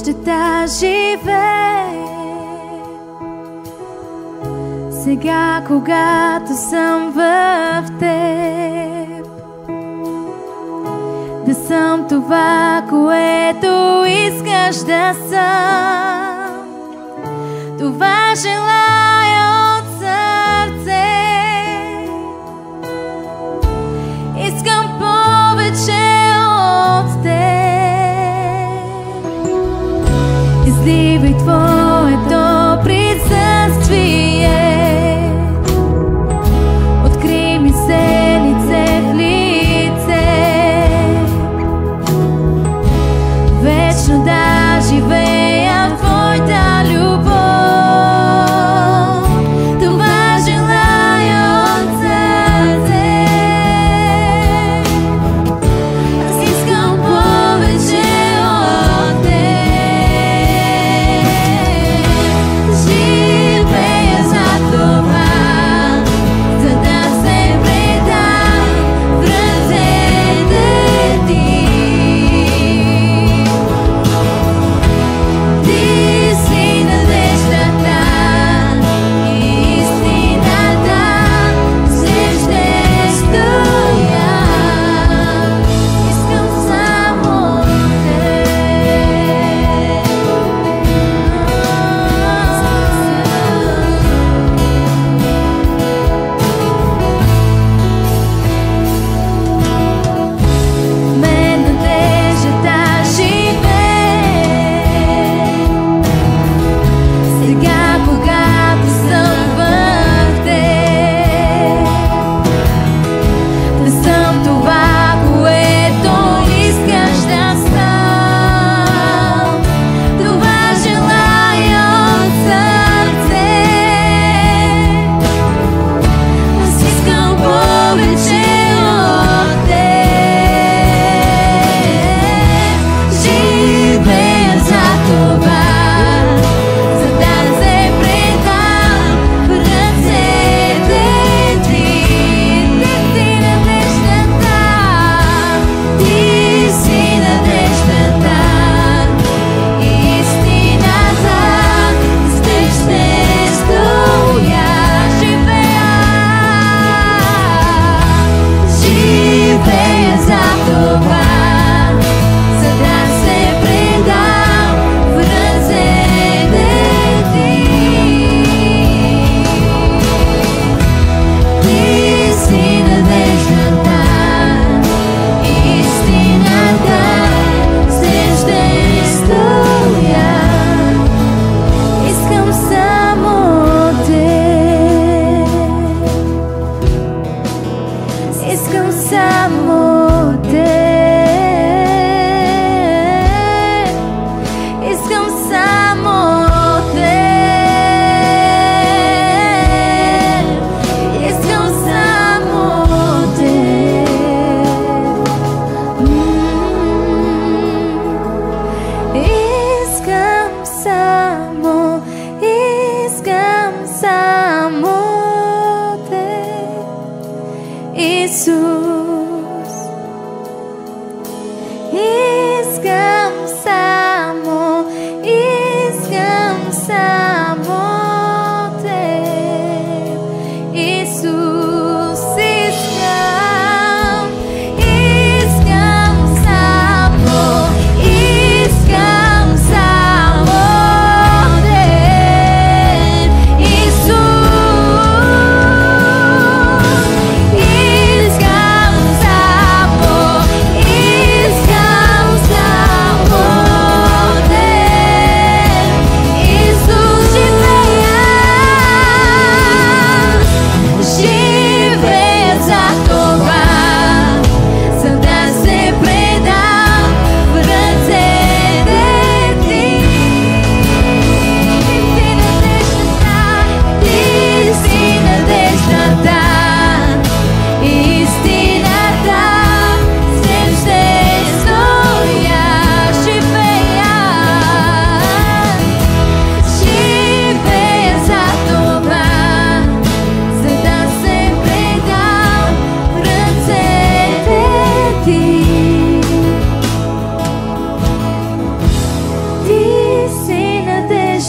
нощта живее. Сега, когато съм в теб, да съм това, което искаш да съм. Това желая от сърце. Искам повече от теб. Изливай твоето присъствие. Открий ми се лице в лице. Вечно да живея в твоята любов. Това желая от сърце. Аз искам повече от теб.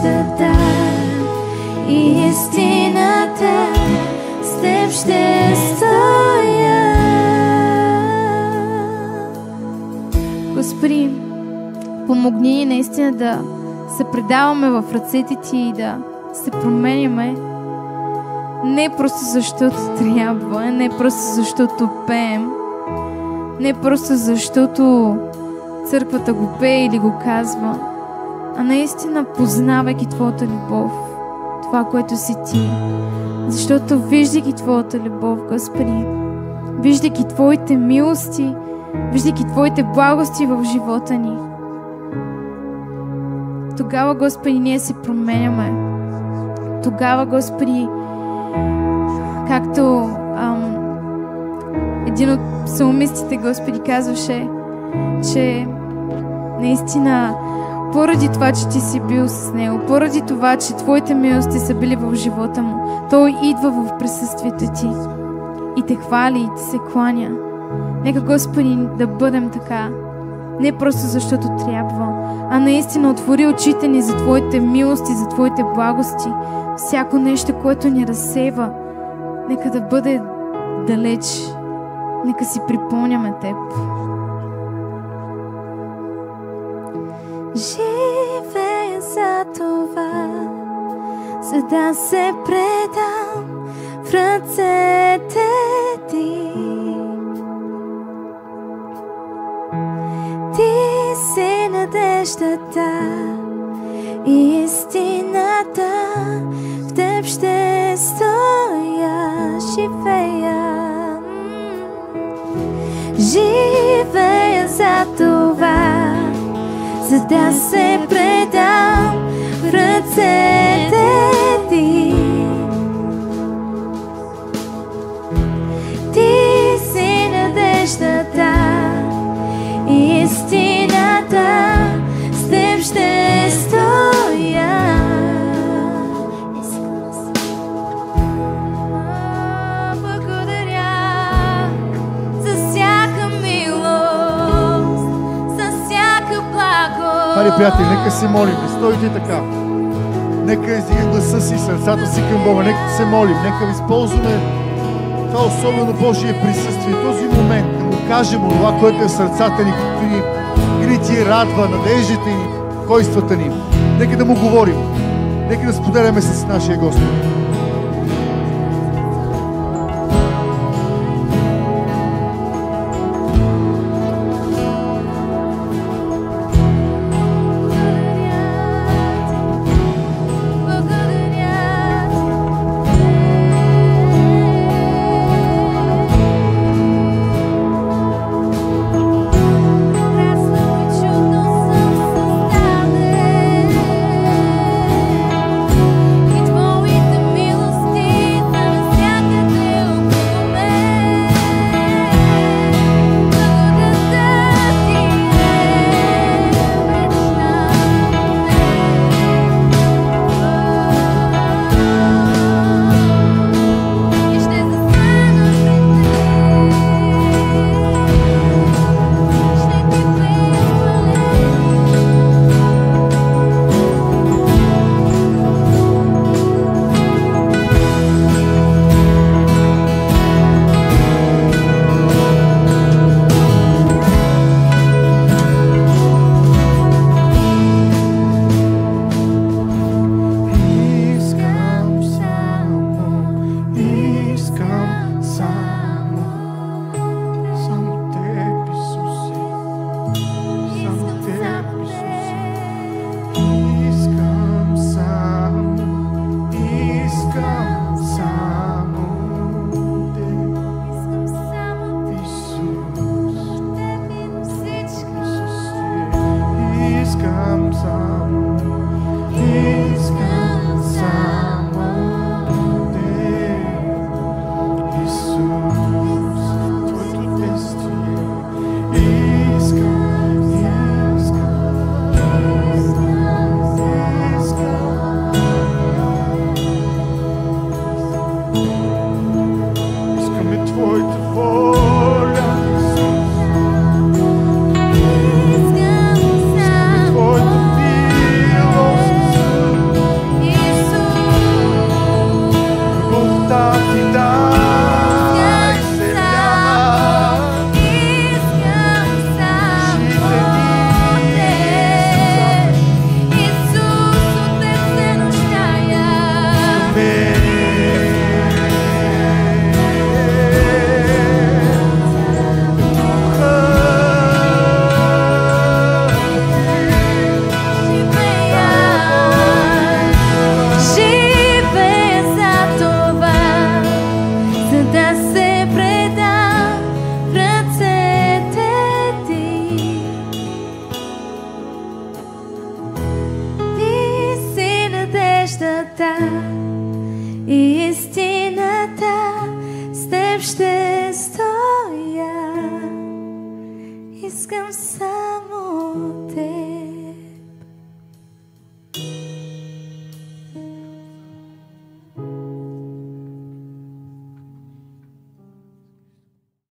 надеждата и истината, с Теб ще стоя. Господи, помогни ни наистина да се предаваме в ръцете Ти и да се променяме. Не просто защото трябва, не просто защото пеем, не просто защото църквата го пее или го казва, а наистина познавайки Твоята любов, това, което си Ти. Защото виждайки Твоята любов, Господи, виждайки Твоите милости, виждайки Твоите благости в живота ни, тогава, Господи, ние се променяме. Тогава, Господи, както един от псалмистите, Господи, казваше, че наистина поради това, че Ти си бил с него, поради това, че Твоите милости са били в живота му, той идва в присъствието Ти и Те хвали и Ти се кланя. Нека, Господи, да бъдем така, не просто защото трябва, а наистина отвори очите ни за Твоите милости, за Твоите благости. Всяко нещо, което ни разсейва, нека да бъде далеч. Нека си припомняме Теб. Живея за това, за да се предам в ръцете Ти. Ти си надеждата и истината, в Теб ще стоя, живея. Живея за това, за да се предам в ръцете Ти. Ти си надеждата и истината, с Теб ще стоя. Благодаря за всяка милост, за всяка благост. Хайде, приятели, нека се молим. Не стойте така. Нека издигнем гласа си, сърцата си към Бога. Нека се молим. Нека използваме това особено Божие присъствие, този момент, да му кажем това, което е в сърцата ни, както ни грити, радва, надеждите ни, койствата ни. Нека да му говорим. Нека да споделяме с нашия Господ.